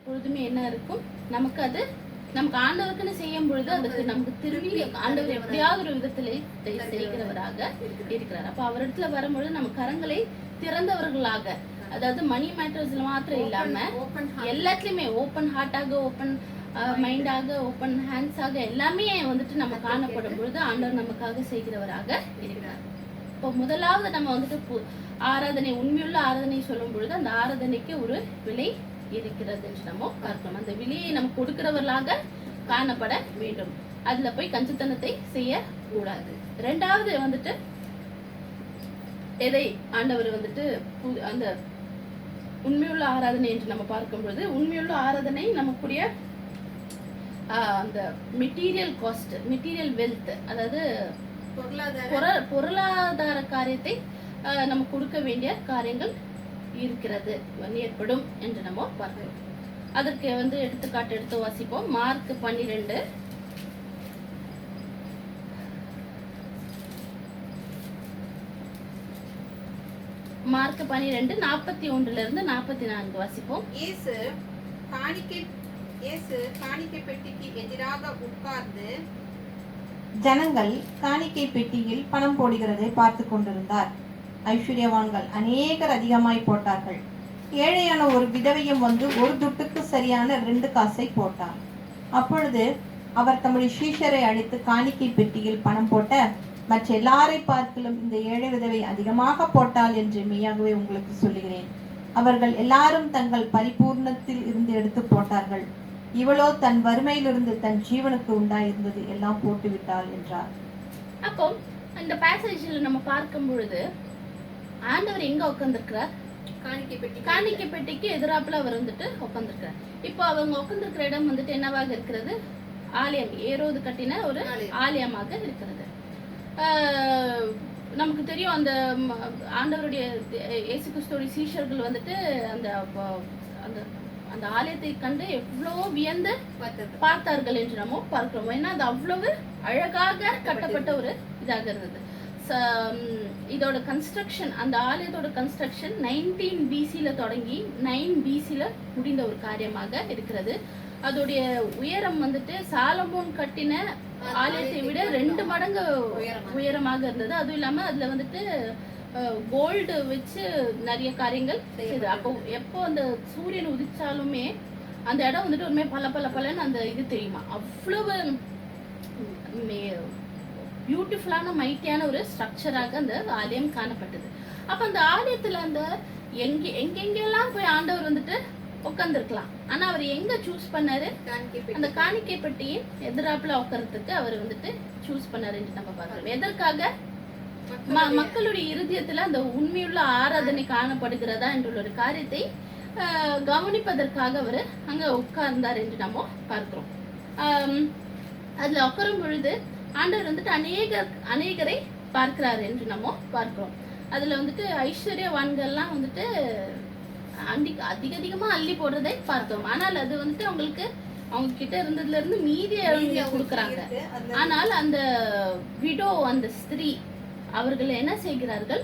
பொழுதுமே என்ன இருக்கும், நமக்கு அது நமக்கு ஆண்டவருக்குன்னு செய்யும் பொழுது அதுக்கு நமக்கு திரும்பி ஆண்டவர் எப்படியாவது ஒரு விதத்திலே செய்கிறவராக இருக்கிறார். அப்ப அவரிடத்துல வரும்பொழுது நம்ம கரங்களை திறந்தவர்களாக, அதாவது மணி மேட்டர்ஸ்ல மாத்திரம் இல்லாம எல்லாத்துலயுமே ஓப்பன் ஹார்ட்டாக, ஓப்பன் மைண்டாக, ஓப்பன் ஹேண்ட்ஸாக எல்லாமே வந்துட்டு நம்ம காணப்படும் பொழுது ஆண்டவர் நமக்காக செய்கிறவராக இருக்கிறார். இப்போ முதலாவது நம்ம வந்துட்டு ஆராதனை, உண்மையுள்ள ஆராதனை சொல்லும் பொழுது அந்த ஆராதனைக்கு ஒரு விலை இருக்கிறது என்று நம்ம பார்க்கணும். அந்த விலையை நம்ம கொடுக்கிறவர்களாக காணப்பட வேண்டும். அதுல போய் கஞ்சத்தனத்தை செய்ய கூடாது. ரெண்டாவது வந்துட்டு எதை ஆண்டவர் வந்துட்டு அந்த உண்மையுள்ள ஆராதனை என்று நம்ம பார்க்கும் பொழுது, உண்மையுள்ள ஆராதனை நமக்குரிய அந்த மெட்டீரியல் காஸ்ட், மெட்டீரியல் வெல்த், அதாவது பொருளாதார காரியத்தை நம்ம கொடுக்க வேண்டிய காரியங்கள் இருக்கிறது, ஏற்படும் என்று நம்ம பார்க்கிறோம். அதற்கு எடுத்துக்காட்டு எடுத்து வாசிப்போம். மார்க் 12 மார்க் 12 41 44 வாசிப்போம். இயேசு காணிக்கை பெட்டிக்கு எதிராக உட்கார்ந்து ஜனங்கள் காணிக்கை பெட்டியில் பணம் போடுகிறதை பார்த்து கொண்டிருந்தார். ஐஸ்வர்யவான்கள் அநேகர் அதிகமாய் போட்டார்கள். ஏழையான ஒரு விதவையும் வந்து ஒரு துட்டுக்கு சரியான 2 காசை போட்டார். அப்பொழுது அவர் தம்முடைய சீஷரை அழைத்து, காணிக்கை பெட்டியில் பணம் போட்ட மற்ற எல்லாரை பார்க்கிலும் இந்த ஏழை விதவை அதிகமாக போட்டாள் என்று மெய்யாகவே உங்களுக்கு சொல்லுகிறேன். அவர்கள் எல்லாரும் தங்கள் பரிபூர்ணத்தில் இருந்து எடுத்து போட்டார்கள். இவளோ தன் வறுமையிலிருந்து தன் ஜீவனுக்கு உண்டாயிருந்தது எல்லாம் போட்டு விட்டாள் என்றார். அப்போ இந்த பேசேஜ்ல நம்ம பார்க்கும் பொழுது ஆண்டவர் எங்க உட்கார்ந்திருக்கிறார்? காணிக்கை பெட்டிக்கு எதிராப்புல அவர் உட்கார்ந்திருக்கிறார். இப்போ அவங்க உட்கார்ந்திருக்கிற இடம் என்னவாக இருக்கிறது? ஆலயம், ஏரோது கட்டின ஒரு ஆலயமாக இருக்கிறது. நமக்கு தெரியும், அந்த ஆண்டவருடைய இயேசு கிறிஸ்துவோட சீஷர்கள் அந்த அந்த அந்த ஆலயத்தை கண்டு எவ்வளவு வியந்து பார்த்தார்கள் என்று நம்ம பார்க்கிறோம். ஏன்னா அது அவ்வளவு அழகாக கட்டப்பட்ட ஒரு இதாக இருந்தது. இதோட கன்ஸ்ட்ரக்ஷன், அந்த ஆலயத்தோட கன்ஸ்ட்ரக்ஷன் 19 BCல தொடங்கி 9 BCல முடிந்த ஒரு காரியமாக இருக்கிறது. அதோடைய உயரம் சாலமோன் கட்டின ஆலயத்தை விட 2 மடங்கு உயரமாக இருந்தது. அதுவும் இல்லாம அதுல கோல்டு வச்சு நிறைய காரியங்கள் செய்யுது. அப்போ எப்போ அந்த சூரியன் உதிச்சாலுமே அந்த இடம் உண்மை பல பல பலன்னு அந்த இது தெரியுமா, அவ்வளவு பியூட்டிஃபுல்லான மைட்டியான ஒரு ஸ்ட்ரக்சராக அந்த ஆலயம் காணப்பட்டது. அப்ப அந்த ஆலயத்துல அந்த எங்கெங்கெல்லாம் போய் ஆண்டவர் உட்கார்ந்துருக்கலாம். ஆனா அவர் எங்க சூஸ் பண்ணாரு? அந்த காணிக்கை பெட்டியின் எதிராப்புல உட்கார்றதுக்கு அவர் சூஸ் பண்ணாரு என்று நம்ம பார்க்கிறோம். எதற்காக? மக்களுடைய இருதயத்துல அந்த உண்மையுள்ள ஆராதனை காணப்படுகிறதா என்ற ஒரு காரியத்தை கவனிப்பதற்காக அவர் அங்க உட்கார்ந்தார் என்று நம்ம பார்க்கிறோம். அதுல உட்காரும் பொழுது ஆண்டவர் அநேகரை பார்க்கிறார் என்று நம்ம பார்க்கிறோம். அதுல ஐஸ்வர்யவான்கள்லாம் அதிகமா அள்ளி போடுறதை பார்த்தோம். ஆனால் அது அவங்களுக்கு அவங்க கிட்ட இருந்ததுல இருந்து மீதியை கொடுக்கறாங்க. ஆனால் அந்த விடோ, அந்த ஸ்திரீ, அவர்கள் என்ன செய்கிறார்கள்?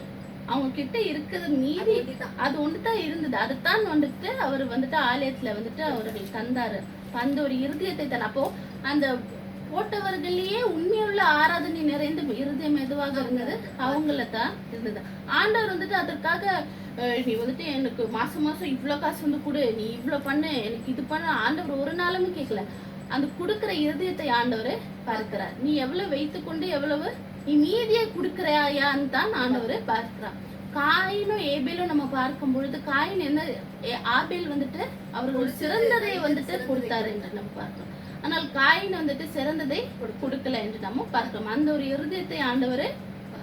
அவங்க கிட்ட இருக்கிறது மீதி அது ஒன்றுதான் இருந்தது. அதுதான் அவர் ஆலயத்துல அவர்கள் தந்தாரு. அந்த ஒரு இருதயத்தை தான். அப்போ அந்த போட்டவர்களையே உண்மையுள்ள ஆராதனை நிறைந்த இருதயம் எதுவாக இருந்தது? அவங்கள தான் இருந்தது. ஆண்டவர் அதற்காக நீ எனக்கு மாசம் இவ்வளவு காசு கொடு, நீ இவ்வளவு பண்ணு, எனக்கு இது பண்ண ஆண்டவர் ஒரு நாளுமே கேட்கல. அந்த கொடுக்கிற இருதயத்தை ஆண்டவர் பார்க்கிறார். நீ எவ்வளவு வைத்துக்கொண்டு எவ்வளவு நீ மீதியை கொடுக்கிறாயான்னு தான் ஆண்டவர் பார்க்கிறார். காயினும் ஏபேலும் நம்ம பார்க்கும் பொழுது, காயின் என்ன, ஆபேல் அவர்கள் சிறந்ததை கொடுத்தாரு என்று நம்ம பார்க்கிறோம். ஆனால் காயின் சிறந்ததை கொடுக்கல என்று நம்ம பார்க்கிறோம். அந்த ஒரு இருதயத்தை ஆண்டவர்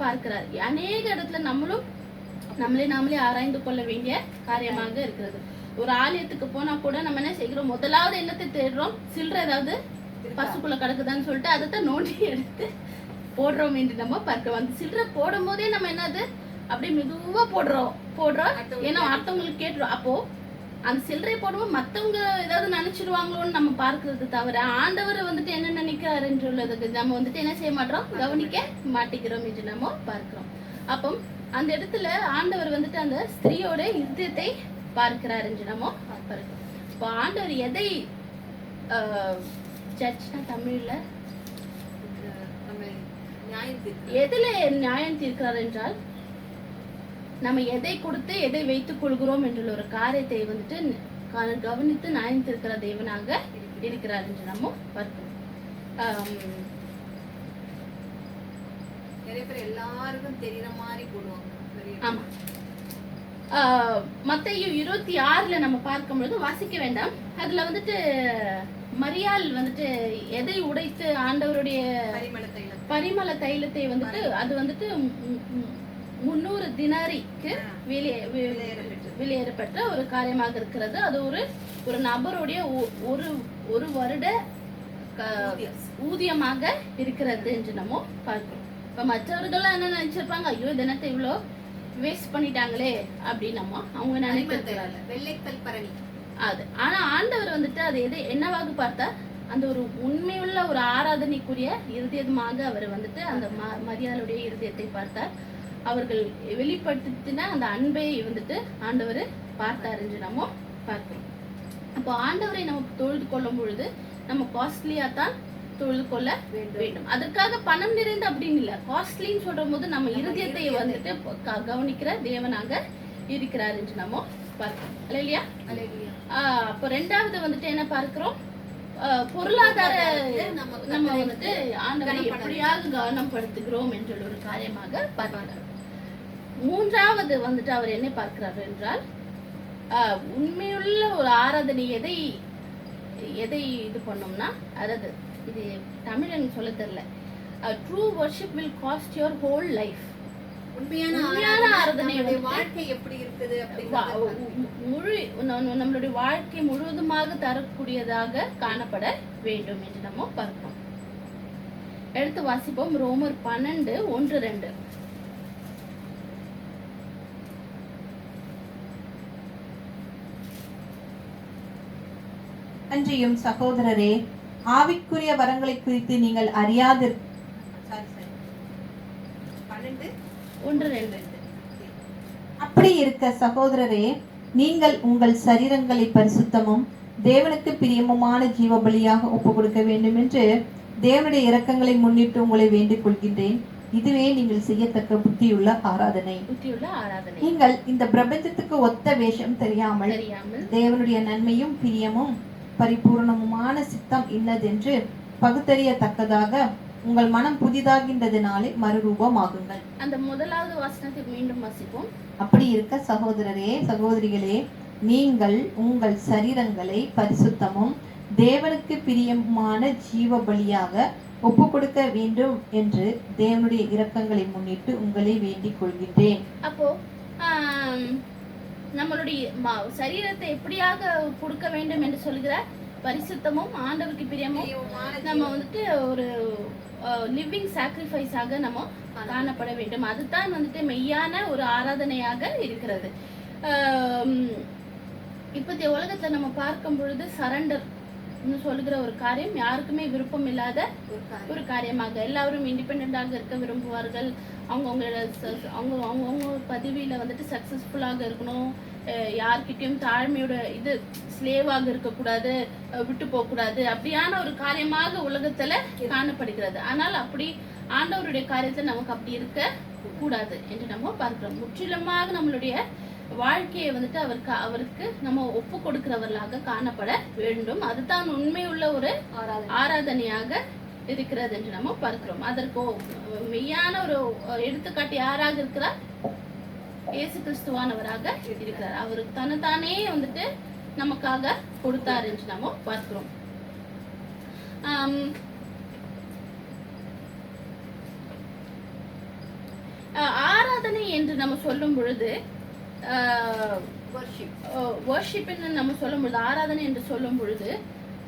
பார்க்கிறார். அநேக இடத்துல நாமளே ஆராய்ந்து கொள்ள வேண்டிய காரியமாக இருக்கிறது. ஒரு ஆலயத்துக்கு போனா கூட நம்ம என்ன செய்கிறோம்? முதலாவது என்னத்தை தேடுறோம்? சில்லறை ஏதாவது பசுக்குள்ள கிடக்குதான்னு சொல்லிட்டு அதைத்தான் நோண்டி எடுத்து போடுறோம் என்று நம்ம பார்க்கிறோம். அந்த சில்லறை போடும் போதே நம்ம என்னது அப்படியே மெதுவா போடுறோம். ஏன்னா அடுத்தவங்களுக்கு கேட்டுரும். அப்போ அந்த சில்லறை போடும்போது மத்தவங்க ஏதாவது நினைச்சிருவாங்களோன்னு நம்ம பார்க்கறது தவிர, ஆண்டவர் என்ன நினைக்கிறாருன்றதுக்கு நம்ம என்ன செய்ய மாட்டோம்? கவனிக்க மாட்டேங்கிறோம் என்று நம்ம பார்க்கிறோம். அப்போ அந்த இடத்துல ஆண்டவர் அந்த ஸ்திரீயோட இருதயத்தை பார்க்கிறார் என்று நம்ம பார்க்கிறோம். இப்போ ஆண்டவர் எதை ஜட்ஜ்னா தமிழ்ல நம்மை நியாயம் தீர்க்கிறார். எதுல நியாயம் தீர்க்கிறார் என்றால் நம்ம எதை கொடுத்து எதை வைத்துக் கொள்கிறோம் என்ற ஒரு காரியத்தை வந்துட்டு கவனித்து நியாயம் தீர்க்கிற தேவனாக இருக்கிறார் என்று நம்ம பார்க்கிறோம். நிறைய பேர் எல்லாருக்கும் தெரியற மாதிரி போடுவாங்க. ஆமா. மத்தேயு 26 நம்ம பார்க்கும்பொழுது வாசிக்க வேண்டாம். அதுல வந்துட்டு மரியாள் வந்துட்டு எதை உடைத்து ஆண்டவருடைய பரிமள தைலத்தை வந்துட்டு அது வந்துட்டு 300 தினாரிக்கு வெளியேறப்பட்ட ஒரு காரியமாக இருக்கிறது. அது ஒரு நபருடைய ஒரு வருட ஊதியமாக இருக்கிறது என்று நம்ம பார்க்கிறோம். இப்ப மற்றவர்கள் என்ன நினைச்சிருப்பாங்க, ஐயோ தினத்தை இவ்வளோ வேஸ்ட் பண்ணிட்டாங்களே அப்படின்னு அவங்க நினைக்கிறாங்க. வெள்ளைக்கல் பரவி அது ஆனா ஆண்டவர் வந்துட்டு அது என்னவாக பார்த்தா அந்த ஒரு உண்மையுள்ள ஒரு ஆராதனைக்குரிய இருதயமாக அவர் வந்துட்டு அந்த மரியாளுடைய இருதயத்தை பார்த்தார். அவர்கள் வெளிப்படுத்தின அந்த அன்பை வந்துட்டு ஆண்டவர் பார்த்தார் என்று நம்ம பார்க்கிறோம். அப்போ ஆண்டவரை நம்ம தொழுது கொள்ளும் பொழுது நம்ம காஸ்ட்லியா தான் தொழுது கொள்ள வேண்டும். அதற்காக பணம் நிறைந்த அப்படின்னு இல்ல, காஸ்ட்லின்னு சொல்ற போது நம்ம இருதயத்தை வந்துட்டு கவனிக்கிற தேவனாக இருக்கிறார் என்று நம்ம பார்க்கிறோம். இல்லையா? அப்போ ரெண்டாவது வந்துட்டு என்ன பார்க்கிறோம், பொருளாதார நம்ம வந்துட்டு ஆண்டவரை எப்படியாவது கவனம் படுத்துகிறோம் என்ற ஒரு காரியமாக பார்க்கிறார். மூன்றாவது வந்துட்டு அவர் என்ன பார்க்கிறார் என்றால் உண்மையுள்ள ஒரு ஆராதனை எதை இது பண்ணோம்னா, அதாவது இது தமிழ் சொல்ல தெரியல, true worship will cost your whole life. உண்மையான ஆராதனை வாழ்க்கை எப்படி இருக்குது நம்மளுடைய வாழ்க்கை முழுவதுமாக தரக்கூடியதாக காணப்பட வேண்டும் என்று நம்ம பார்க்கிறோம். எடுத்து வாசிப்போம். ரோமர் 12:1-2. அன்றியும் சகோதரரே, ஆவிக்குரிய வரங்களை குறித்து நீங்கள் அறியாது. 12:1-2. அப்படி இருக்க சகோதரரே, நீங்கள் உங்கள் சரீரங்களை பரிசுத்தமும் தேவனுக்கு பிரியமுமான ஜீவ பலியாக ஒப்பு கொடுக்க வேண்டும் என்று தேவனுடைய இரக்கங்களை முன்னிட்டு உங்களை வேண்டிக் கொள்கின்றேன். இதுவே நீங்கள் செய்யத்தக்க புத்தியுள்ள ஆராதனை. நீங்கள் இந்த பிரபஞ்சத்துக்கு ஒத்த வேஷம் தெரியாமல் தேவனுடைய நன்மையும் பிரியமும் பரிபூர்ணமுமான சித்தம் இன்னதென்று பகுத்தறியத்தக்கதாக உங்கள் மனம் புதிதாகின்றதினாலே மறுரூபமாகுங்கள். அந்த முதலாவது வசனத்தை மீண்டும் வாசிப்போம். அப்படி இருக்க சகோதரரே, சகோதரிகளே, நீங்கள் உங்கள் சரீரங்களை பரிசுத்தமும் தேவனுக்கு பிரியமான ஜீவ பலியாக ஒப்பு கொடுக்க வேண்டும் என்று தேவனுடைய இரக்கங்களை முன்னிட்டு உங்களை வேண்டிக் கொள்கின்றேன். அப்போ நம்மளுடைய சரீரத்தை எப்படியாக கொடுக்க வேண்டும் என்று சொல்கிறார்? பரிசுத்தமும் ஆண்டவருக்கு பிரியமும் நம்ம வந்துட்டு ஒரு லிவிங் சாக்ரிஃபைஸாக நம்ம காணப்பட வேண்டும். அதுதான் வந்துட்டு மெய்யான ஒரு ஆராதனையாக இருக்கிறது. இப்போதைய உலகத்துல நம்ம பார்க்கும் பொழுது சரண்டர் சொல்லுகிற ஒரு காரியம் யாருக்குமே விருப்பம் இல்லாத ஒரு காரியமாக, எல்லாரும் இண்டிபெண்டாக இருக்க விரும்புவார்கள். அவங்க பதவியில வந்துட்டு சக்சஸ்ஃபுல்லாக இருக்கணும், யார்கிட்டயும் தாழ்மையோட இது ஸ்லேவாக இருக்கக்கூடாது, விட்டு போகக்கூடாது, அப்படியான ஒரு காரியமாக உலகத்துல காணப்படுகிறது. ஆனால் அப்படி ஆண்டவருடைய காரியத்துல நமக்கு அப்படி இருக்க கூடாது என்று நம்ம பார்க்கிறோம். முற்றிலுமாக நம்மளுடைய வாழ்க்கையை வந்துட்டு அவருக்கு நம்ம ஒப்பு கொடுக்கிறவர்களாக காணப்பட வேண்டும். அதுதான் உண்மையுள்ள ஒரு ஆராதனையாக இருக்கிறது என்று நம்ம பார்க்கிறோம். அதற்கு மெய்யான ஒரு எடுத்துக்காட்டு யாராக இருக்கிறார்? இயேசு கிறிஸ்துவானவராக இருக்கிறார். அவருக்கு தன்னைத்தானே வந்துட்டு நமக்காக கொடுத்தார் என்று நம்ம பார்க்கிறோம். ஆராதனை என்று நம்ம சொல்லும் பொழுது வர்ஷிப்னு நம்ம சொல்லும் பொழுது, ஆராதனை என்று சொல்லும் பொழுது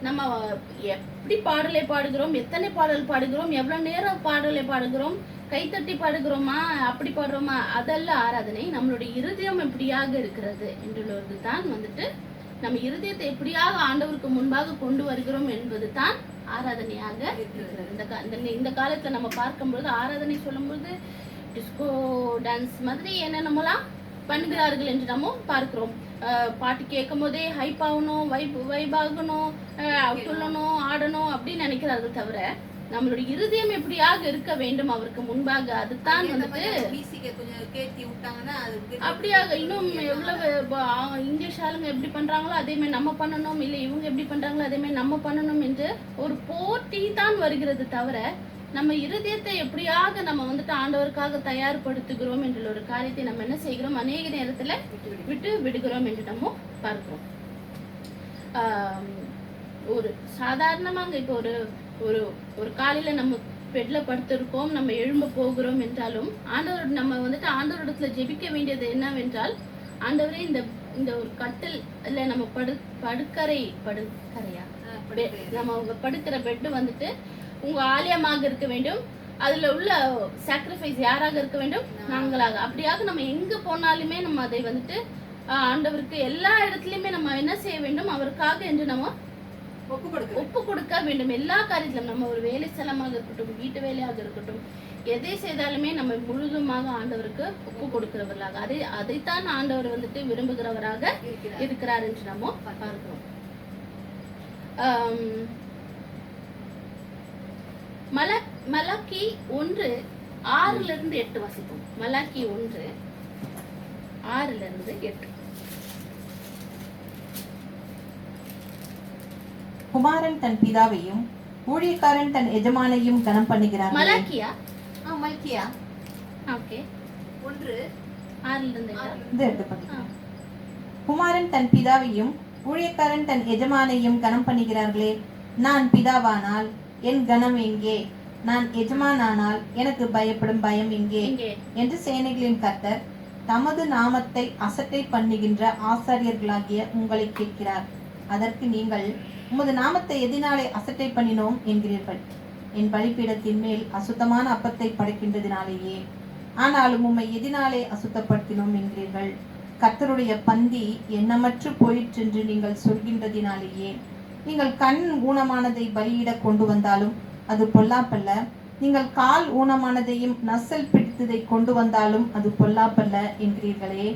நம்ம எப்படி பாடலை பாடுகிறோம், எத்தனை பாடல் பாடுகிறோம், எவ்வளவு நேரம் பாடலை பாடுகிறோம், கைத்தட்டி பாடுகிறோமா, அப்படி பாடுறோமா, அதெல்லாம் ஆராதனை. நம்மளுடைய இருதயம் எப்படியாக இருக்கிறது என்றுள்ளது தான் வந்துட்டு நம்ம இருதயத்தை எப்படியாக ஆண்டவருக்கு முன்பாக கொண்டு வருகிறோம் என்பது தான் ஆராதனையாக இருக்கிறது. இந்த காலத்துல நம்ம பார்க்கும்பொழுது ஆராதனை சொல்லும்போது டிஸ்கோ டான்ஸ் மாதிரி என்னென்னலாம் பண்ணுகிறார்கள் என்று நம்ம பார்க்கிறோம். பாட்டு கேட்கும் போதே ஹைப் ஆகணும், வைப் ஆகணும், துள்ளணும், ஆடணும் அப்படின்னு நினைக்கிறார்கள் தவிர நம்மளுடைய இருதயம் எப்படியாக இருக்க வேண்டும் அவருக்கு முன்பாக. அதுதான் வந்துட்டு கொஞ்சம் கேத்தி விட்டாங்கன்னா அப்படியாக இன்னும் எவ்வளவு இங்கிலீஷ் ஆளுங்க எப்படி பண்றாங்களோ அதே மாதிரி நம்ம பண்ணணும், இல்லை இவங்க எப்படி பண்றாங்களோ அதே மாதிரி நம்ம பண்ணணும் என்று ஒரு போட்டி தான் வருகிறது தவிர நம்ம இருதயத்தை எப்படியாக நம்ம வந்துட்டு ஆண்டவருக்காக தயார்படுத்துகிறோம் என்ற ஒரு காரியத்தை நம்ம என்ன செய்கிறோம், அநேக நேரத்துல விட்டு விடுகிறோம் என்று நம்ம பார்க்கிறோம். ஒரு சாதாரணமாக இப்போ ஒரு ஒரு ஒரு காலையில நம்ம பெட்ல படுத்திருக்கோம், நம்ம எழும்ப போகிறோம் என்றாலும் ஆண்டவர் நம்ம வந்துட்டு ஆண்டவரிடத்துல ஜெபிக்க வேண்டியது என்னவென்றால், ஆண்டவரே இந்த இந்த ஒரு கட்டில் இல்ல நம்ம படுக்கறையா நம்ம படுக்கிற பெட் வந்துட்டு உங்க ஆலயமாக இருக்க வேண்டும், அதுல உள்ள சாக்ரிஃபைஸ் யாராக இருக்க வேண்டும், நாங்களாக. அப்படியாக நம்ம எங்க போனாலுமே நம்ம அதை வந்துட்டு ஆண்டவருக்கு எல்லா இடத்துலயுமே நம்ம என்ன செய்ய வேண்டும், அவருக்காக என்று நம்ம ஒப்பு கொடுக்க வேண்டும். எல்லா காரியத்திலும் நம்ம ஒரு வேலை ஸ்தலமாக இருக்கட்டும், வீட்டு வேலையாக இருக்கட்டும், எதை செய்தாலுமே நம்ம முழுதுமாக ஆண்டவருக்கு ஒப்பு கொடுக்கிறவர்களாக, அதைத்தான் ஆண்டவர் வந்துட்டு விரும்புகிறவராக இருக்கிறார் என்று நம்ம பார்க்கிறோம். மலாக்கி 1:6-8 வாசிப்போம். மலாக்கி 1:6-8. குமாரன் தன் பிதாவையும் ஊழியக்காரன் தன் எஜமானையும் கனம் பண்ணுகிறார். மலாக்கியா மல்கியா ஓகே 1:6 குமாரன் தன் பிதாவையும் ஊழியக்காரன் தன் எஜமானையும் கனம் பண்ணுகிறார்களே, நான் பிதாவானால் என் கனம் எங்கே, நான் எஜமானானால் எனக்கு பயப்படும் பயம் எங்கே என்று சேனைகளின் கர்த்தர் தமது நாமத்தை அசட்டை பண்ணுகின்ற ஆசாரியர்களாகிய உங்களை கேட்கிறார். அதற்கு நீங்கள் உமது நாமத்தை எதினாலே அசட்டை பண்ணினோம் என்கிறீர்கள். என் பலிபீடத்தின் மேல் அசுத்தமான அப்பத்தை படைக்கின்றதினாலேயே. ஆனாலும் உம்மை எதினாலே அசுத்தப்படுத்தினோம் என்கிறீர்கள். கர்த்தருடைய பந்தி எண்ணமற்று போயிற்றென்று நீங்கள் சொல்கின்றதினாலேயே. நீங்கள் கண் ஊனமானதை பலியிட கொண்டு வந்தாலும் அது பொல்லாப்பல்ல, நீங்கள் கால் ஊனமானதையும் நசல் பிடித்ததை கொண்டு வந்தாலும் அது பொல்லாப்பல்ல என்கிறீர்களே.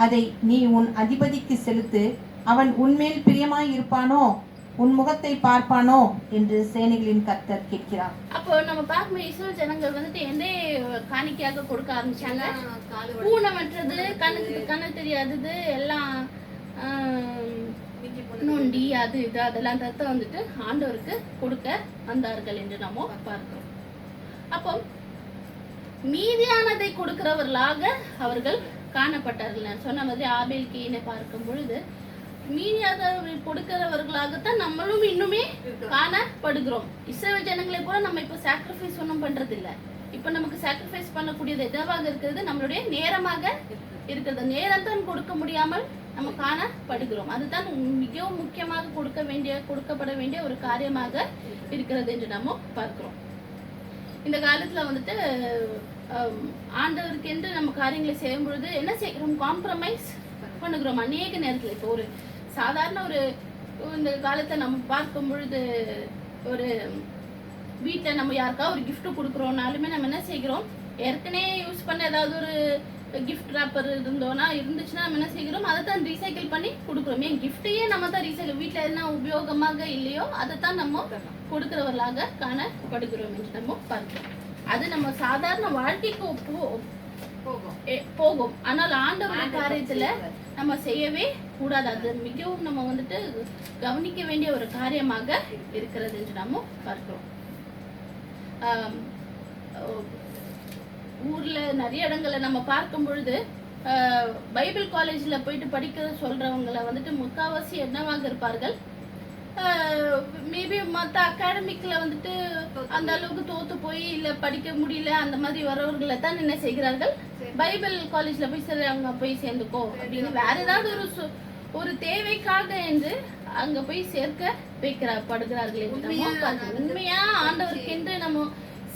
அதை நீ உன் அதிபதிக்கு செலுத்து, அவன் உன்மேல் பிரியமாய் இருப்பானோ, உன் முகத்தை பார்ப்பானோ என்று சேனைகளின் கர்த்தர் கேட்கிறார். அப்போ நம்ம பார்க்கும்போது இஸ்ரவேல் ஜனங்கள் வந்துட்டு எந்த காணிக்கையாக கொடுக்க ஆரம்பிச்சாங்க, ஊனமற்றது, கண்ணு தெரியாதது எல்லாம் நொண்டி அது இது அதெல்லாம் தத்த வந்துட்டு ஆண்டவருக்கு கொடுக்க வந்தார்கள் என்று நம்ம பார்க்கிறோம். அப்போ மீதியானதை கொடுக்கிறவர்களாக அவர்கள் காணப்பட்டார்கள். நான் சொன்ன மாதிரி ஆபேல் கீனை பார்க்கும் பொழுது மீதியாக கொடுக்கிறவர்களாகத்தான் நம்மளும் இன்னுமே காணப்படுகிறோம். இஸ்ரவேல் ஜனங்களை கூட நம்ம இப்ப சாக்ரிஃபைஸ் ஒன்றும் பண்றது இல்ல. இப்ப நமக்கு சாக்ரிஃபைஸ் பண்ணக்கூடியது எதுவாக இருக்கிறது, நம்மளுடைய நேரமாக இருக்கிறது. நேரம் தான் கொடுக்க முடியாமல் நம்ம காணப்படுகிறோம். அதுதான் மிகவும் முக்கியமாக கொடுக்கப்பட வேண்டிய ஒரு காரியமாக இருக்கிறது என்று நம்ம பார்க்கிறோம். இந்த காலத்துல வந்துட்டு ஆண்டவருக்கு என்று நம்ம காரியங்களை செய்யும் பொழுது என்ன செய்கிறோம், காம்ப்ரமைஸ் பண்ணுகிறோம் அநேக நேரத்துல. இப்போ ஒரு சாதாரண ஒரு இந்த காலத்தை நம்ம பார்க்கும் பொழுது ஒரு வீட்டில் நம்ம யாருக்கா ஒரு gift கொடுக்குறோம்னாலுமே நம்ம என்ன செய்கிறோம், ஏற்கனவே யூஸ் பண்ண ஏதாவது ஒரு கிஃப்ட் ராப்பர் இருந்துச்சுன்னா நம்ம என்ன செய்கிறோம், அதை தான் ரீசைக்கிள் பண்ணி கொடுக்குறோம். ஏன் கிஃப்டையே நம்ம தான் ரீசைக்கிள், வீட்டில் என்ன உபயோகமாக இல்லையோ அதை தான் நம்ம கொடுக்கிறவர்களாக காணப்படுகிறோம் என்று நம்ம பார்க்கிறோம். அது நம்ம சாதாரண வாழ்க்கைக்கு போகும். ஆனால் ஆண்டவருடைய காரியத்துல நம்ம செய்யவே கூடாது. அது மிகவும் நம்ம வந்துட்டு கவனிக்க வேண்டிய ஒரு காரியமாக இருக்கிறது என்று நம்ம பார்க்கிறோம். ஊர்ல நிறைய இடங்களை நம்ம பார்க்கும் பொழுது பைபிள் காலேஜ்ல போயிட்டு படிக்க சொல்றவங்களை வந்துட்டு முக்காவாசி என்னவாக இருப்பார்கள், மேபி மற்ற அகாடமிக்ல வந்துட்டு அந்த அளவுக்கு தோத்து போய் இல்ல படிக்க முடியல அந்த மாதிரி வரவர்களை தான் என்ன செய்கிறார்கள், பைபிள் காலேஜ்ல போய் சரி அங்க போய் சேர்ந்துக்கோ அப்படின்னு வேற ஏதாவது ஒரு தேவைக்காக என்று அங்க போய் சேர்க்க படுகிறார்கள். உண்மையா ஆண்டவருக்கு என்று நம்ம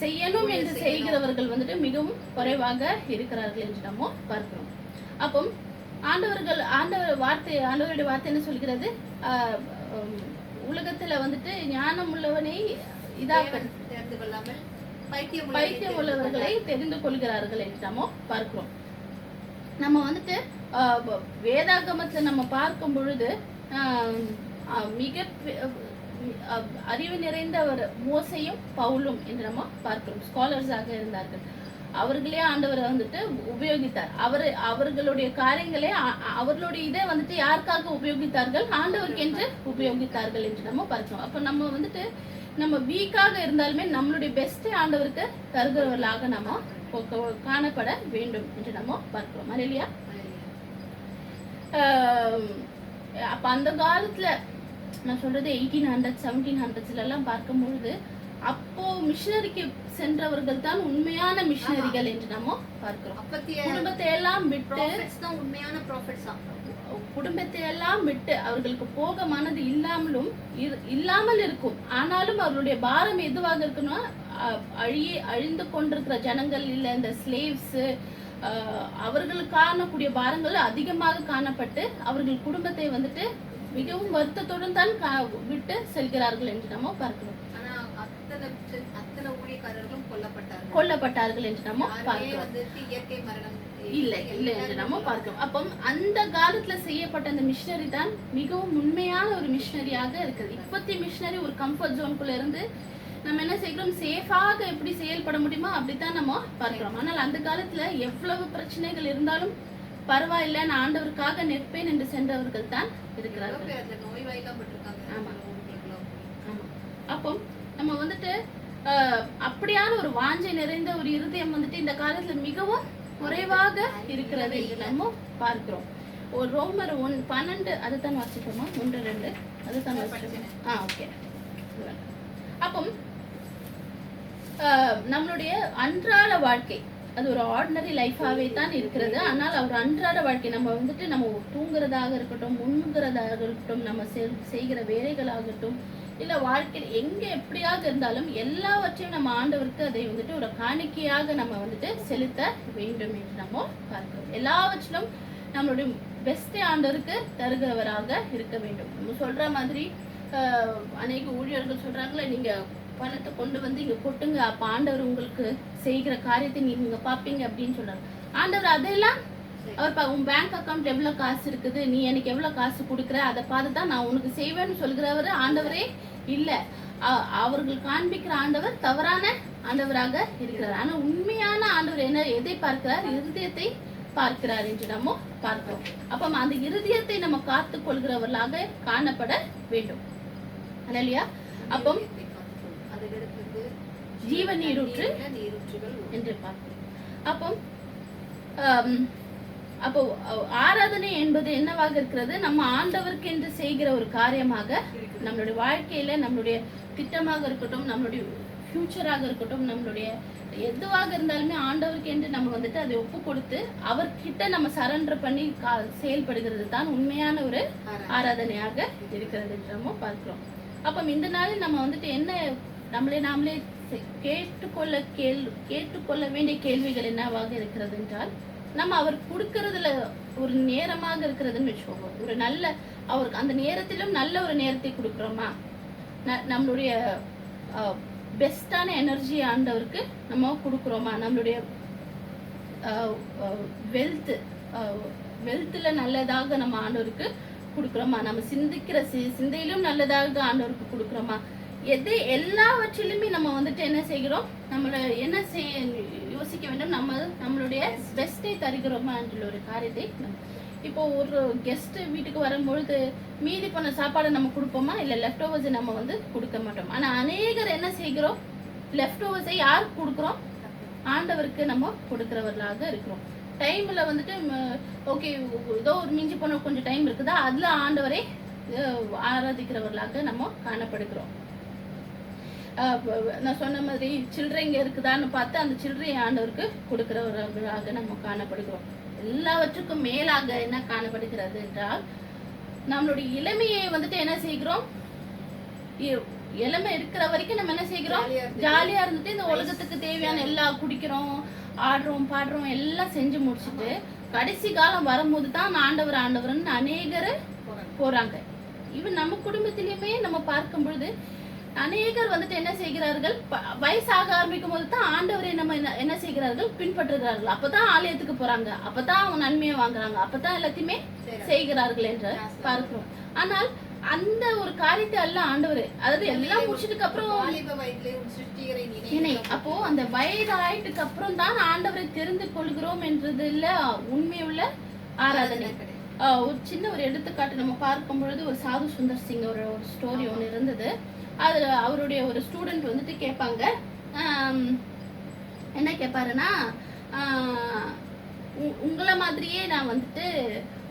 செய்யணும் என்று செய்கிறவர்கள் வந்துட்டு மிகவும் குறைவாக இருக்கிறார்கள் என்று நம்ம பார்க்கிறோம். அப்போ ஆண்டவருடைய வார்த்தை என்ன சொல்கிறது, உலகத்துல வந்துட்டு ஞானம் உள்ளவனை பைத்தியம் உள்ளவர்களை தெரிந்து கொள்கிறார்கள் என்று நம்ம பார்க்கிறோம். நம்ம வந்துட்டு வேதாகமத்துல நம்ம பார்க்கும் பொழுது மிக அறிவு நிறைந்த ஒரு மோசையும் பவுலும் என்று நம்ம பார்க்கிறோம். ஸ்காலர்ஸாக இருந்தார்கள். அவர்களே ஆண்டவரை வந்துட்டு உபயோகித்தார். அவர்களுடைய காரியங்களே அவர்களுடைய இதை வந்துட்டு யாருக்காக உபயோகித்தார்கள்? ஆண்டவருக்கு என்று உபயோகித்தார்கள் என்று நம்ம பார்க்கிறோம். அப்ப நம்ம வந்துட்டு நம்ம வீக்காக இருந்தாலுமே நம்மளுடைய பெஸ்டே ஆண்டவருக்கு தருகிறவர்களாக நம்ம காணப்பட வேண்டும் என்று நம்ம பார்க்கிறோம். இல்லையா? அப்ப அந்த காலத்துல நான் சொல்றது 1800s 1700s எல்லாம் பார்க்கும் பொழுது அப்போ மிஷனரிக்கு சென்றவர்கள் தான் உண்மையான மிஷனரிகள் என்று நம்ம பார்க்கிறோம். குடும்பத்தை எல்லாம் விட்டு உண்மையான ப்ராஃபிட்ஸ் தான். குடும்பத்தை எல்லாம் விட்டு அவர்களுக்கு போக மனது இல்லாமல் இருக்கும். ஆனாலும் அவர்களுடைய பாரம் எதுவாக இருக்குன்னா அழிந்து கொண்டிருக்கிற ஜனங்கள் இல்ல இந்த ஸ்லேவ்ஸ் அவர்கள் காணக்கூடிய பாரங்கள் அதிகமாக காணப்பட்டு அவர்கள் குடும்பத்தை வந்துட்டு மிகவும் வருத்தத்துடன் தான் விட்டு செல்கிறார்கள் என்று நம்ம பார்க்கிறோம். கொல்லப்பட்டார்கள் என்று நம்ம பார்க்கிறோம். இல்லை என்று நம்ம பார்க்கிறோம். அப்போ அந்த காலத்துல செய்யப்பட்ட அந்த மிஷனரி தான் மிகவும் உண்மையான ஒரு மிஷனரியாக இருக்குது. இப்பத்தி மிஷனரி ஒரு கம்ஃபர்ட் ஜோனுக்குள்ள இருந்து நம்ம என்ன செய்கிறோம், சேஃபாக எப்படி செயல்பட முடியுமோ அப்படித்தான் நம்ம பார்க்கிறோம். ஆனால் அந்த காலத்துல எவ்வளவு பிரச்சனைகள் இருந்தாலும் பரவாயில்ல, நான் ஆண்டவருக்காக நிற்பேன் என்று சென்றவர்கள் தான் இருக்கிறார்கள். அப்போ நம்ம வந்துட்டு அப்படியான ஒரு வாஞ்சை நிறைந்த ஒரு இருதயம் வந்துட்டு இந்த காலத்துல மிகவும் குறைவாக இருக்கிறது என்று நம்ம பார்க்கிறோம். ஒரு ரோமர் 1:12 அதுதான் வாசிப்போமா? 1:2 அதுதான் வாசிப்போம். ஓகே. அப்போ நம்மளுடைய அன்றாட வாழ்க்கை அது ஒரு ஆர்டினரி லைஃபாகவே தான் இருக்கிறது. ஆனால் ஒரு அன்றாட வாழ்க்கை நம்ம வந்துட்டு நம்ம தூங்குறதாக இருக்கட்டும், உண்ணுகிறதாக இருக்கட்டும், நம்ம செய்கிற வேலைகளாகட்டும், இல்லை வாழ்க்கையில் எங்கே எப்படியாக இருந்தாலும் எல்லாவற்றையும் நம்ம ஆண்டவருக்கு அதை வந்துட்டு ஒரு காணிக்கையாக நம்ம வந்துட்டு செலுத்த வேண்டும் என்று நம்ம பார்க்கிறோம். எல்லாவற்றிலும் நம்மளுடைய பெஸ்டே ஆண்டவருக்கு தருகிறவராக இருக்க வேண்டும். நம்ம சொல்ற மாதிரி அநேக ஊழியர்கள் சொல்றாங்களே, நீங்க பணத்தை கொண்டு வந்து இங்க கொட்டுங்க, அப்ப ஆண்டவர் உங்களுக்கு செய்கிற காரியத்தை நீங்க பாப்பீங்க அப்படின்னு சொல்றாங்க. ஆண்டவர் அதெல்லாம் அவர் உன் பேங்க் அக்கௌண்ட் எவ்வளவு காசு இருக்குது, நீ எனக்கு எவ்வளவு காசு கொடுக்குற, அதை பார்த்து தான் நான் உனக்கு செய்வேன்னு சொல்கிறவர் ஆண்டவரே இல்ல. அவர்கள் காண்பிக்கிற ஆண்டவர் தவறான ஆண்டவராக இருக்கிறார். ஆனா உண்மையான ஆண்டவர் என்ன எதை பார்க்கிறார்? இருதயத்தை பார்க்கிறார் என்று நம்ம பார்க்கிறோம். அப்ப அந்த இருதயத்தை நம்ம காத்து கொள்கிறவர்களாக காணப்பட வேண்டும். இல்லையா? அப்போ ஜீவ நீரூற்று என்று பார்க்கிறோம். அப்போ ஆராதனை என்பது என்னவாக இருக்கிறது? நம்ம ஆண்டவருக்கு என்று செய்கிற ஒரு காரியமாக நம்மளுடைய வாழ்க்கையில நம்மளுடைய திட்டமாக இருக்கட்டும், நம்மளுடைய ஃபியூச்சராக இருக்கட்டும், நம்மளுடைய எதுவாக இருந்தாலுமே ஆண்டவருக்கு என்று நம்ம வந்துட்டு அதை ஒப்பு கொடுத்து அவர்கிட்ட நம்ம சரண்டர் பண்ணி செயல்படுகிறது தான் உண்மையான ஒரு ஆராதனையாக இருக்கிறது என்று நம்ம பார்க்கிறோம். அப்போ இந்த நாளில் நம்ம வந்துட்டு என்ன நாமளே கேட்டுக்கொள்ள வேண்டிய கேள்விகள் என்னவாக இருக்கிறது என்றால், நம்ம அவர் கொடுக்கறதுல ஒரு நேரமாக இருக்கிறதுன்னு வச்சுக்கோங்க. ஒரு நல்ல அவருக்கு அந்த நேரத்திலும் நல்ல ஒரு நேரத்தை கொடுக்குறோமா? நம்மளுடைய பெஸ்டான எனர்ஜி ஆண்டவருக்கு நம்ம கொடுக்குறோமா? நம்மளுடைய வெல்த்ல நல்லதாக நம்ம ஆண்டவருக்கு கொடுக்குறோமா? நம்ம சிந்திக்கிற சிந்தையிலும் நல்லதாக ஆண்டவருக்கு கொடுக்குறோமா? எல்லாவற்றிலுமே நம்ம வந்துட்டு என்ன செய்கிறோம்? நம்மளை என்ன யோசிக்க வேண்டும், நம்மளுடைய பெஸ்டை தருகிறோமா என்ற ஒரு காரியத்தை. இப்போ ஒரு கெஸ்ட் வீட்டுக்கு வரும்பொழுது மீதி போன சாப்பாடை நம்ம கொடுப்போமா? இல்லை லெஃப்ட் ஓவர்ஸை நம்ம வந்து கொடுக்க மாட்டோம். ஆனால் அநேகர் என்ன செய்கிறோம்? லெஃப்ட் ஓவர்ஸை யாருக்கு கொடுக்குறோம்? ஆண்டவருக்கு நம்ம கொடுக்குறவர்களாக இருக்கிறோம். டைம்ல வந்துட்டு ஓகே ஏதோ ஒரு மிஞ்சி போன கொஞ்சம் டைம் இருக்குதா, அதுல ஆண்டவரை ஆராதிக்கிறவர்களாக நம்ம காணப்படுகிறோம். நான் சொன்ன மாதிரி சில்லறைங்க இருக்குதான்னு பார்த்து அந்த சில்லறை ஆண்டவருக்கு கொடுக்கிறவர்களாக நம்ம காணப்படுகிறோம். எல்லாவற்றுக்கும் மேலாக என்ன காணப்படுகிறது என்றால், நம்மளுடைய இளமையை வந்துட்டு என்ன செய்கிறோம்? இளமை இருக்கிற வரைக்கும் நம்ம என்ன செய்கிறோம்? ஜாலியா இருந்துட்டு இந்த உலகத்துக்கு தேவையான எல்லாம் குடிக்கிறோம், ஆடுறோம், பாடுறோம், எல்லாம் செஞ்சு முடிச்சுட்டு கடைசி காலம் வரும்போது தான் ஆண்டவர்னு அநேகர் போறாங்க. இவன் நம்ம குடும்பத்திலயுமே நம்ம பார்க்கும் பொழுது அநேகர் வந்துட்டு என்ன செய்கிறார்கள், வயசாக ஆரம்பிக்கும் போது தான் ஆண்டவரை நம்ம என்ன செய்கிறார்கள், பின்பற்றுகிறார்கள். அப்பதான் ஆலயத்துக்கு போறாங்க, அப்பதான் அவங்க நன்மையை வாங்குறாங்க, அப்பதான் எல்லாத்தையுமே செய்கிறார்கள் என்று பார்க்கிறோம். ஆனால் அந்த ஒரு காரியத்தை அல்ல ஆண்டவர், அதாவது எல்லாம் முடிச்சதுக்கு அப்புறம் அப்போ அந்த வயது ஆயிட்டுக்கு அப்புறம் தான் ஆண்டவரை தெரிந்து கொள்கிறோம் என்றது இல்ல உண்மையுள்ள ஆராதனை. ஒரு சின்ன ஒரு எடுத்துக்காட்டு நம்ம பார்க்கும் பொழுது, ஒரு சாது சுந்தர் சிங் ஒரு ஸ்டோரி ஒன்று இருந்தது. அதுல அவருடைய ஒரு ஸ்டூடெண்ட் வந்துட்டு கேட்பாங்க, என்ன கேட்பாருன்னா, உங்களை மாதிரியே நான் வந்துட்டு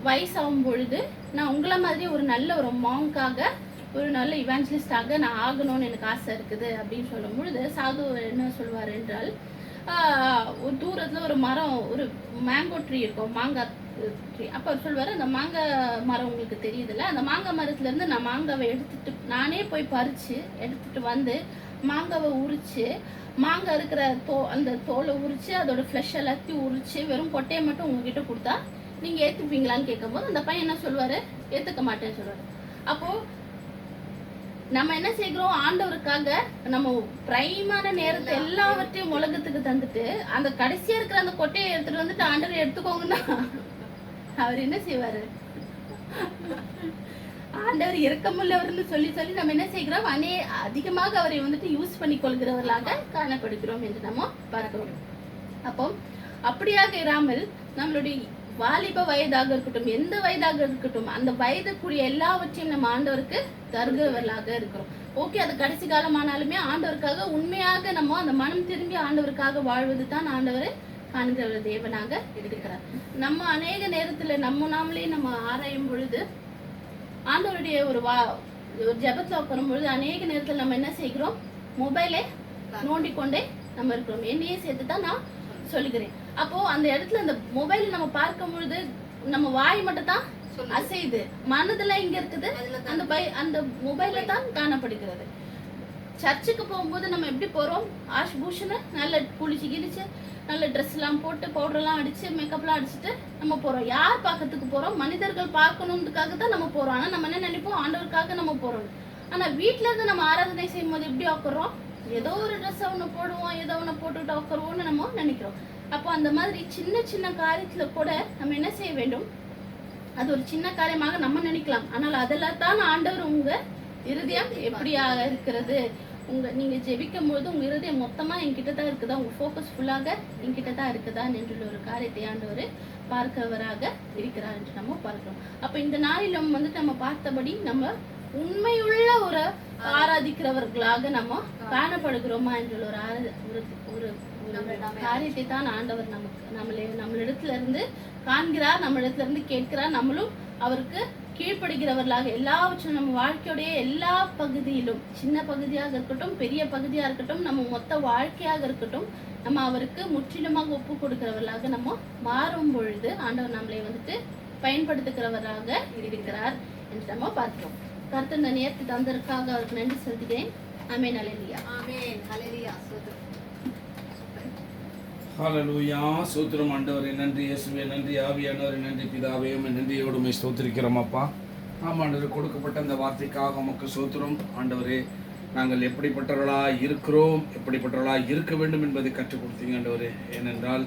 வயசாகும் பொழுது நான் உங்களை மாதிரியே ஒரு நல்ல ஒரு மாங்காக, ஒரு நல்ல இவாஞ்சலிஸ்டாக நான் ஆகணும்னு எனக்கு ஆசை இருக்குது அப்படின்னு சொல்லும் பொழுது, சாது என்ன சொல்வார் என்றால், ஒரு தூரத்தில் ஒரு மரம், ஒரு மேங்கோ ட்ரீ இருக்கும், மாங்காய் ட்ரீ. அப்போ அவர் சொல்வார், அந்த மாங்காய் மரம் உங்களுக்கு தெரியுதுல்ல, அந்த மாங்காய் மரத்துலேருந்து நான் மாங்காவை எடுத்துட்டு நானே போய் பறித்து எடுத்துட்டு வந்து மாங்காவை உரித்து, மாங்காய் இருக்கிற அந்த தோலை உரித்து அதோட ஃப்ளஷ் எல்லாத்தையும் உரித்து வெறும் கொட்டையை மட்டும் உங்ககிட்ட கொடுத்தா நீங்கள் ஏற்றுப்பீங்களான்னு கேட்கும்போது அந்த பையன் என்ன சொல்வார், ஏற்றுக்க மாட்டேன்னு சொல்வார். அப்போது நம்ம என்ன செய்கிறோம், ஆண்டவருக்காக நம்ம பிரைமான நேரத்தை எல்லாவற்றையும் உலகத்துக்கு தந்துட்டு அந்த கடைசியா இருக்கிற அந்த கொட்டையை எடுத்துட்டு வந்துட்டு ஆண்டவர் எடுத்துக்கோங்கன்னா அவர் என்ன செய்வாரு? ஆண்டவர் இரக்கமுள்ளவர்னு சொல்லி சொல்லி நம்ம என்ன செய்கிறோம், அதிகமாக அவரை வந்துட்டு யூஸ் பண்ணி கொள்கிறவர்களாக காணப்படுகிறோம் என்று நம்ம பார்க்கிறோம். அப்போ அப்படியாக இராமல் நம்மளுடைய வாலிப வயதாக இருக்கட்டும், எந்த வயதாக இருக்கட்டும், அந்த வயதுக்குரிய எல்லாவற்றையும் நம்ம ஆண்டவருக்கு தருகிறவர்களாக இருக்கிறோம். ஓகே, அது கடைசி காலமானாலுமே ஆண்டவருக்காக உண்மையாக நம்ம அந்த மனம் திரும்பி ஆண்டவருக்காக வாழ்வது தான் ஆண்டவர் காண்கிற தேவனாக இருக்கிறார். நம்ம அநேக நேரத்துல நாமளே நம்ம ஆராயும் பொழுது, ஆண்டவருடைய ஒரு ஜெபத்துல உட்காரும் பொழுது அநேக நேரத்தில் நம்ம என்ன செய்கிறோம், மொபைலை நோண்டிக்கொண்டே நம்ம இருக்கிறோம். என்னையே சேர்த்து தான் நான் சொல்லுகிறேன். அப்போ அந்த இடத்துல அந்த மொபைல் நம்ம பார்க்கும் பொழுது நம்ம வாய் மட்டும் தான் அசையுது, மனதுல இங்க இருக்குது, அந்த மொபைல்ல தான் காணப்படுகிறது. சர்ச்சுக்கு போகும்போது நம்ம எப்படி போறோம், ஆஷ் பூஷனை நல்ல குளிச்சு கிழிச்சு நல்ல ட்ரெஸ் எல்லாம் போட்டு பவுடர் எல்லாம் அடிச்சு மேக்கப்லாம் அடிச்சுட்டு நம்ம போறோம். யார் பார்க்கறதுக்கு போறோம், மனிதர்கள் பார்க்கணுன்றதுக்காக தான் நம்ம போறோம். ஆனா நம்ம என்ன நினைப்போம், ஆண்டவருக்காக நம்ம போறோம். ஆனா வீட்டுல இருந்து நம்ம ஆராதனை செய்யும் போது எப்படி உட்காரோம், ஏதோ ஒரு ட்ரெஸ் ஒன்று போடுவோம், ஏதோ ஒன்று போட்டுட்டு உட்காருவோம்னு நம்ம நினைக்கிறோம். அப்போ அந்த மாதிரி சின்ன சின்ன காரியத்துல கூட நம்ம என்ன செய்ய வேண்டும், அது ஒரு சின்ன காரியமாக நம்ம நினைக்கலாம். ஆனால் அதெல்லாம் தான் ஆண்டவர் உங்க இருதயம் எப்படியாக இருக்கிறது, நீங்க ஜெபிக்கும் போது உங்க இருதயம் மொத்தமா என்கிட்ட தான் இருக்குதா, உங்க ஃபோக்கஸ் ஃபுல்லாக என்கிட்ட தான் இருக்குதா என்று ஒரு காரியத்தை ஆண்டவர் பார்க்கிறவராக இருக்கிறார் என்று நம்ம பார்க்கிறோம். அப்ப இந்த நாளில் நம்ம வந்துட்டு நம்ம பார்த்தபடி நம்ம உண்மையுள்ள ஒரு ஆராதிக்கிறவர்களாக நம்ம காணப்படுகிறோமா என்ற ஒரு காரியத்தை தான் ஆண்டவர் நம்மளிடத்துல இருந்து காண்கிறார், நம்மளிடத்துல இருந்து கேட்கிறார். நம்மளும் அவருக்கு கீழ்ப்படுகிறவர்களாக எல்லாவற்றும் நம்ம வாழ்க்கையுடைய எல்லா பகுதியிலும், சின்ன பகுதியாக இருக்கட்டும், பெரிய பகுதியா இருக்கட்டும், நம்ம மொத்த வாழ்க்கையாக இருக்கட்டும், நம்ம அவருக்கு முற்றிலுமாக ஒப்பு கொடுக்கிறவர்களாக நம்ம மாறும் பொழுது ஆண்டவர் நம்மளை வந்துட்டு பயன்படுத்துகிறவராக இருக்கிறார் என்று நம்ம பார்க்கிறோம். கர்த்தர் இந்த நேரத்தை தந்ததற்காக அவருக்கு நன்றி செலுத்துகிறேன். ஆமென். அல்லேலூயா. ஆமென். அல்லேலூயா. ஹல்லேலூயா. ஸ்தோத்திரம் ஆண்டவரே, நன்றி இயேசுவே, நன்றி ஆவியானவரே, நன்றி பிதாவே, நன்றியோடு ஸ்தோத்திரிக்கிறோம் அப்பா. ஆமாண்டவர், கொடுக்கப்பட்ட அந்த வார்த்தைக்காக உமக்கு ஸ்தோத்திரம் ஆண்டவரே. நாங்கள் எப்படிப்பட்டவர்களாக இருக்கிறோம், எப்படிப்பட்டவர்களாக இருக்க வேண்டும் என்பதை கற்றுக் கொடுத்தீங்க ஆண்டவரே. ஏனென்றால்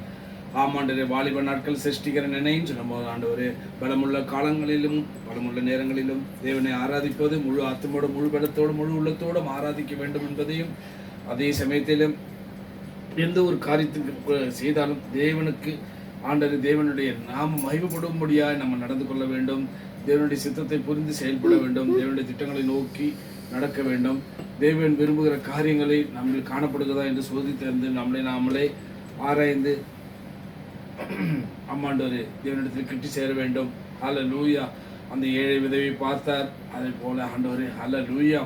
ஆமாண்டவரே, வாலிப நாட்கள் சிருஷ்டிக்கிற நினைன்னு சொல்லும்போது ஆண்டவரே, பலமுள்ள காலங்களிலும் பலமுள்ள நேரங்களிலும் தேவனை ஆராதிப்பது முழு ஆத்மோடு, முழு பலத்தோடு, முழு உள்ளத்தோடும் ஆராதிக்க வேண்டும் என்பதையும், அதே சமயத்திலும் எந்த ஒரு காரியத்துக்கு செய்தாலும் தேவனுக்கு ஆண்டவர் தேவனுடைய நாம் மகிமைப்படும்படியாக நம்ம நடந்து கொள்ள வேண்டும். தேவனுடைய சித்தத்தை புரிந்து செயல்பட வேண்டும். தேவனுடைய திட்டங்களை நோக்கி நடக்க வேண்டும். தேவன் விரும்புகிற காரியங்களை நம்மில் காணப்படுகிறதா என்று சோதித்திருந்து நாமளே ஆராய்ந்து அம்மாண்டவர் தேவனிடத்தில் கிட்டி சேர வேண்டும். ஹல்லேலூயா. அந்த ஏழை விதவை பார்த்தார், அதே போல ஆண்டவர் ஹல்லேலூயா.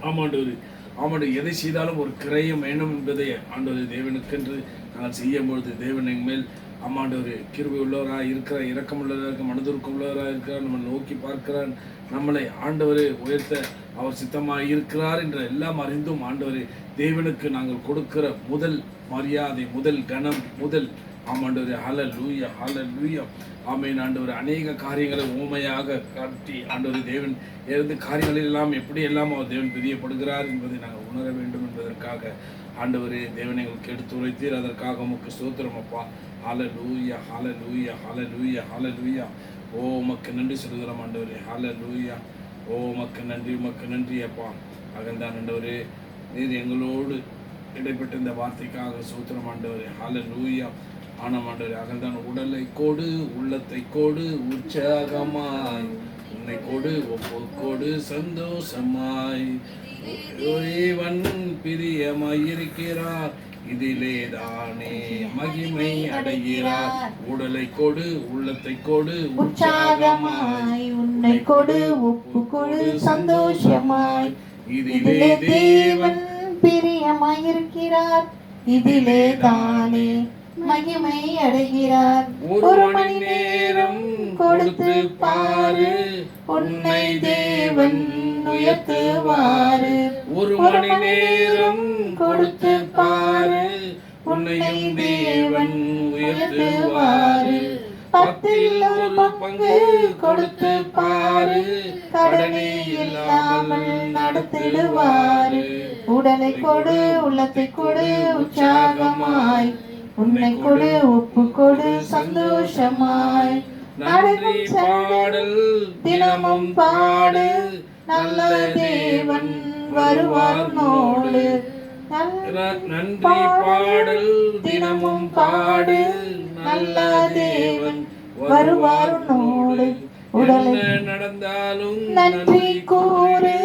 ஆமாண்டவர் எதை செய்தாலும் ஒரு கிரயம் வேணும் என்பதை ஆண்டவர் தேவனுக்கென்று நாங்கள் செய்யும் பொழுது தேவன் எங்கள் மேல் அம்மாண்டவர் கிருபை உள்ளவராக இருக்கிறார், இரக்கமுள்ளவராக, மனதுருக்கம் உள்ளவராக இருக்கிறார், நம்ம நோக்கி பார்க்கிறார், நம்மளை ஆண்டவரை உயர்த்த அவர் சித்தமாக இருக்கிறார் என்ற எல்லாம் அறிந்தும் ஆண்டவரை தேவனுக்கு நாங்கள் கொடுக்கிற முதல் மரியாதை, முதல் கனம், முதல் ஆமாண்டவரே ஹல்லேலூயா ஹல்லேலூயா. ஆமென் ஆண்டவரே. அநேக காரியங்களை ஊமையாக காட்டி ஆண்டவரே தேவன் இருந்து காரியங்களில் எல்லாம் எப்படியெல்லாம் அவர் தேவன் பிரியப்படுகிறார் என்பதை நாங்கள் உணர வேண்டும் என்பதற்காக ஆண்டவரே தேவன் எங்களுக்கு எடுத்து உரைத்தீர். அதற்காக உமக்கு ஸ்தோத்திரம் அப்பா. ஹல்லேலூயா ஹல்லேலூயா ஹல்லேலூயா ஹல்லேலூயா. ஓ உமக்கு நன்றி சொல்கிறோம் ஆண்டவரே. ஹல்லேலூயா. ஓ உமக்கு நன்றி அப்பா. அகந்தான் ஆண்டவரே நீர் எங்களோடு இடைப்பட்ட இந்த வார்த்தைக்காக ஸ்தோத்திரம் ஆண்டவரே. ஹல்லேலூயா. ஆனாம் ஆண்டவரே. அகந்தான் உடலை கொடு, உள்ளத்தை கொடு, உற்சாகமாய் உன்னை கொடு, ஒப்பு கொடு சந்தோஷமாய். தேவன் பிரியமாய் இருக்கிறார், இதிலே தானே மகிமை அடைகிறார். உடலை கொடு, உள்ளத்தை கொடு, உற்சாகமாய் உன்னை கொடு, ஒப்பு கொடு சந்தோஷமாய். இதிலே தேவன் பிரியமாயிருக்கிறார், இதிலே தானே மகிமை அடைகிறார். ஒரு மணி நேரம் கொடுத்து பாரு, உன்னை தேவன் உயர்த்துவாரு. ஒரு மணி நேரம் கொடுத்து பாரு, உன்னையும் தேவன் உயர்த்துவாரு. 10 பங்கு கொடுத்து பாரு, கடனே இல்லாமல் நடத்திடுவாரு. உடலை கொடு, உள்ளத்தை கொடு, உற்சாகமாய் உன்னை கொடு, ஒப்பு கொடு சந்தோஷமாய். நன்றி பாடல் தினமும் பாடு, நல்ல தேவன் வருவார் நோடு. நன்றி பாடல் தினமும் பாடு, நல்ல தேவன் வருவார் நோடு. உடலை நடந்தாலும் நன்றி கூறு,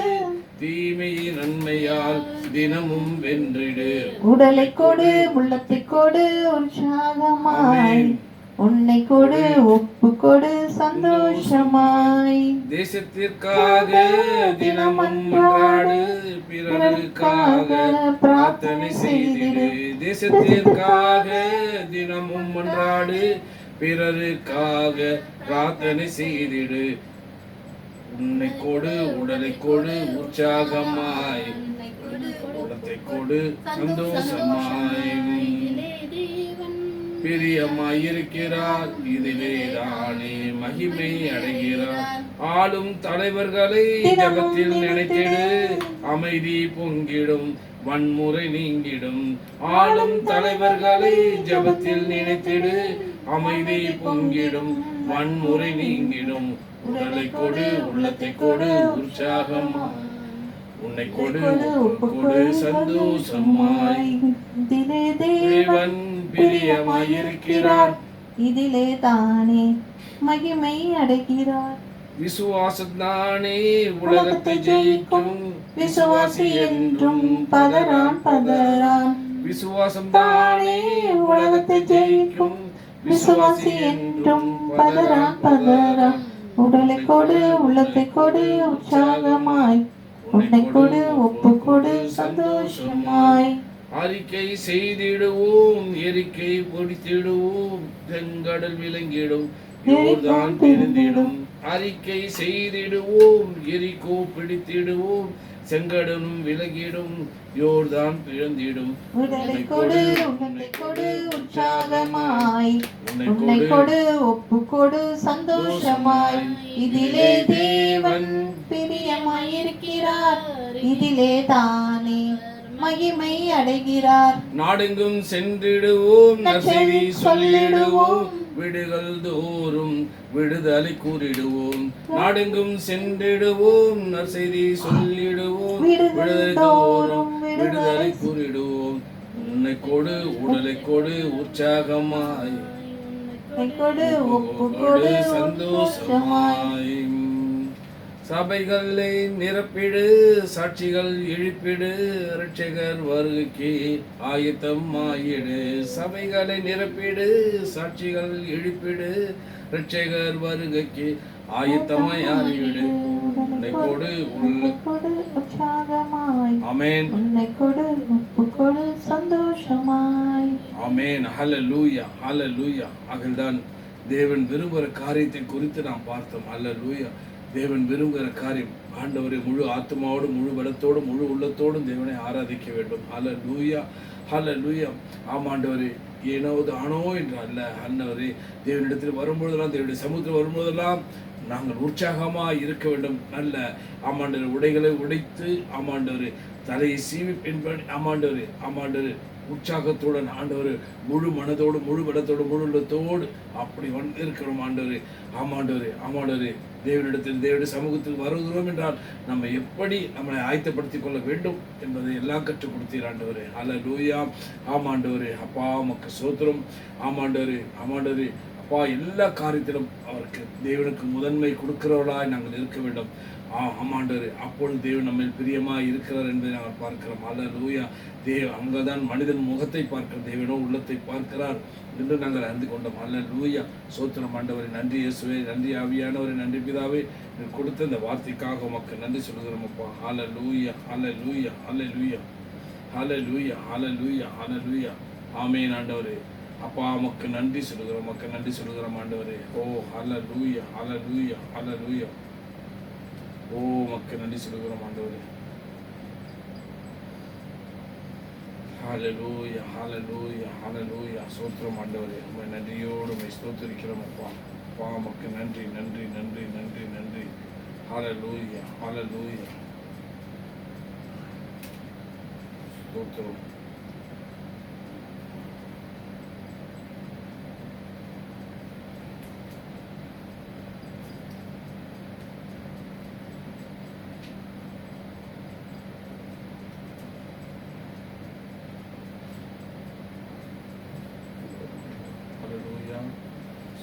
தீமையை நன்மையால் தினமும் வென்றிடு. உடலை கொடு, உள்ளத்தை கொடு, உற்சாகமாய் உன்னை கொடு, ஒப்பு கொடு சந்தோஷமாய். தேசத்திற்காக தினமும் மன்றாடு, பிறருக்காக பிரார்த்தனை செய்திடு. தேசத்திற்காக தினமும் மன்றாடு, பிறருக்காக பிரார்த்தனை செய்திடு. உன்னை கொடு, உடலை கொடு, உற்சாகமாய் உள்ளத்தை கொடு சந்தோஷமாய். பிரியமாயிருக்கிறார், இதிலே தானே மகிமை அடைகிறார். ஆளும் தலைவர்களை ஜபத்தில் நினைத்திடு, அமைதி பொங்கிடும், வன்முறை நீங்கிடும். ஆளும் தலைவர்களை ஜபத்தில் நினைத்திடு, அமைதி பொங்கிடும், வன்முறை நீங்கிடும். உடலை கொடு, உள்ளத்தை கொடு, உற்சாகமாய் உன்னை கொடு, கொடு சந்தோஷமாய். தேவன் பிரியமாயிருக்கிறார், இதிலே தானே மகிமை அடைகிறார். விசுவாசத்தானே உலகத்தை ஜெயிக்கும், விசுவாசி என்றும் பதறான் பதறான். விசுவாசம் தானே உலகத்தை ஜெயிக்கும், விசுவாசி என்றும் பதறான் பதறான். உடலை கொடு, உள்ளத்தை கொடு, உற்சாகமாய் உன்னை கொடு, ஒப்பு கொடு சந்தோஷமாய். அறிக்கை செய்திடுவோம், எரிக்கை பொடித்திடுவோம், செங்கடல் விளங்கிடும், யோர்தான் பிரிந்திடும். அறிக்கை செய்திடுவோம், எரிக்கோ பிடித்திடுவோம், செங்கடலும் விலகிடும், யோர்தான் பிறந்திடும். உடலை கொடு, உள்ளத்தை கொடு, உற்சாகமாய் உன்னை கொடு, ஒப்பு கொடு சந்தோஷமாய். இதிலே தேவன் பிரியமாயிருக்கிறார், இதிலே தானே மகிமை அடைகிறார். நாடெங்கும் சென்றிடுவோம், நற்செய்தி சொல்லிடுவோம், வீடுகள் தோறும் விடுதலை கூறிடுவோம். நாடெங்கும் சென்றிடுவோம், நற்செய்தி சொல்லிடுவோம், விடுதலை தோறும் விடுதலை கூறிடுவோம். உன்னை கொடு, உடலை கொடு, உற்சாகமாய் கொடு, ஒப்பு கொடு சந்தோஷமாய். சபைகளை நிரப்பிடு, சாட்சிகள் எழுப்பிடு, இரட்சகர் வருகைக்கு ஆயத்தம் ஆயிடு. சபைகளை நிரப்பிடு, சாட்சிகள் எழுப்பிடு, இரட்சகர் வருகைக்கு ஆயத்தமாய் ஆகிவிடு. உன்னை கொடு, ஆமென். உன்னை கொடு, ஒப்பு கொடு சந்தோஷமாய். ஆமென். ஹல்லேலூயா ஹல்லேலூயா. அகல்தான் தேவன் விரும்புகிற காரியத்தை குறித்து நாம் பார்த்தோம். ஹல்லேலூயா. தேவன் விரும்புகிற காரியம் ஆண்டவரை முழு ஆத்மாவோடு, முழு பலத்தோடும், முழு உள்ளத்தோடும் தேவனை ஆராதிக்க வேண்டும். ஹல்லேலூயா ஹல்லேலூயா. ஆமாண்டவரே ஏனோ தானோ என்று அல்ல. ஆண்டவரே, தேவனிடத்தில் வரும்பொழுதெல்லாம், தேவனுடைய சமூகத்தில் வரும்போதெல்லாம் நாங்கள் உற்சாகமாக இருக்க வேண்டும். நல்ல ஆமாண்டவர் உடைகளை உடைத்து ஆமாண்டவர் தலையை சீவி பின்பற்றி ஆமாண்டவர் உற்சாகத்துடன் ஆண்டவர் முழு மனதோடு முழு பலத்தோடு முழு உள்ளத்தோடு அப்படி வந்து இருக்கிறோம். ஆமாண்டவர் தேவனிடத்தில் தேவனுடைய சமூகத்தில் வருகிறோம் என்றால் நம்ம எப்படி நம்மளை ஆயத்தப்படுத்திக் கொள்ள வேண்டும் என்பதை எல்லாம் கற்றுக் கொடுத்தீர் ஆண்டவரே. அல்லேலூயா. ஆமாண்டவரே, அப்பா உமக்கு ஸ்தோத்திரம். ஆமாண்டவரே அப்பா, எல்லா காரியத்திலும் அவருக்கு தேவனுக்கு முதன்மை கொடுக்கிறவர்களாய் நாங்கள் இருக்க வேண்டும். ஆமாண்டவரே, அப்பொழுது தேவன் நம்ம பிரியமாக இருக்கிறார் என்பதை நாங்கள் பார்க்கிறோம். அல்லேலூயா. அங்கதான் மனிதன் முகத்தை பார்க்கிற தேவனோ உள்ளத்தை பார்க்கிறார் என்று நாங்கள் அறிந்து கொண்டோம். அல்லேலூயா. ஸ்தோத்திரம் ஆண்டவரே. நன்றி இயேசுவே, நன்றி ஆவியானவரே, நன்றி பிதாவே, நீர் கொடுத்த இந்த வார்த்தைக்காக உமக்கு நன்றி சொல்கிறோம் அப்பா. அல்லேலூயா, அல்லேலூயா, அல்லேலூயா, அல்லேலூயா, அல்லேலூயா, அல்லேலூயா. ஆமென் ஆண்டவரே. அப்பா உமக்கு நன்றி சொல்கிறோம், உமக்கு நன்றி சொல்கிறோம் ஆண்டவரே. ஓ அல்லேலூயா, அல்லேலூயா, அல்லேலூயா. ஓ உமக்கு நன்றி சொல்கிறோம் ஆண்டவரே. ஹல்லேலூயா, ஹல்லேலூயா, ஹல்லேலூயா. ஸ்தோத்திரம் ஆண்டவரே. உம்மை நன்றியோடு உம்மை ஸ்தோத்திரிக்கிறோம் அப்பா. அப்பா உமக்கு நன்றி, நன்றி, நன்றி, நன்றி, நன்றி. ஹல்லேலூயா, ஹல்லேலூயா. ஸ்தோத்திரம்.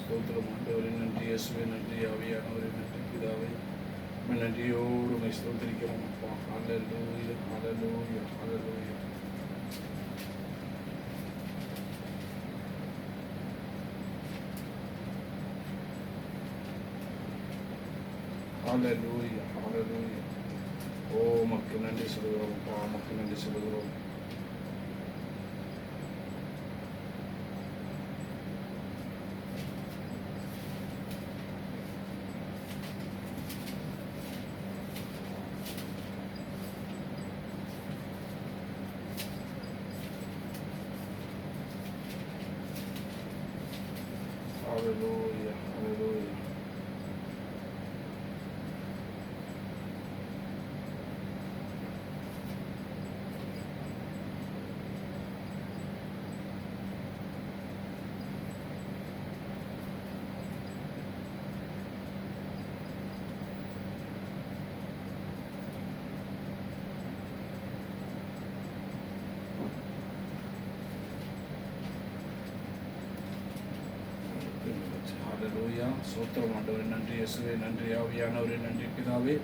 ஸ்தோத்திரம் ஆண்டவரே. நன்றி இயேசுவே, நன்றி ஆவியானவரே, நன்றி பிதாவே, நன்றியோடு உம்மை ஸ்தோத்திரிக்கிறோம் அப்பா. அல்லேலூயா, அல்லேலூயா, அல்லேலூயா. அல்லேலூயா, அல்லேலூயா. ஓ உமக்கு நன்றி சொல்கிறோம் அப்பா, உமக்கு நன்றி சொல்கிறோம். Hallelujah, hallelujah. ஹல்லேலூயா. ஸ்தோத்திரம் ஆண்டவரே. நன்றி இயேசுவே, நன்றி ஆவியானவரே, நன்றி பிதாவே.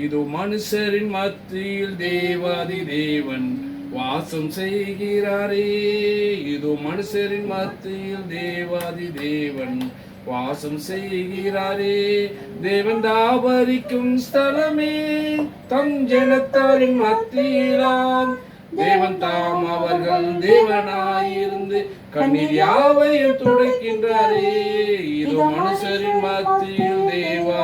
இதோ மனுஷரின் மத்தியில் தேவாதி தேவன் வாசம் செய்கிறாரே. இதோ மனுஷரின் மத்தியில் தேவாதி தேவன் வாசம் செய்கிறாரே. தேவன் தாபரிக்கும் ஸ்தலமே தம் ஜனத்தாரின் மத்தியிலாம். தேவன் தாம் அவர்கள் தேவனாயிருந்து கண்ணீர் யாவையும் துடைக்கின்றாரே. இதோ மனுஷரின் மத்தியில்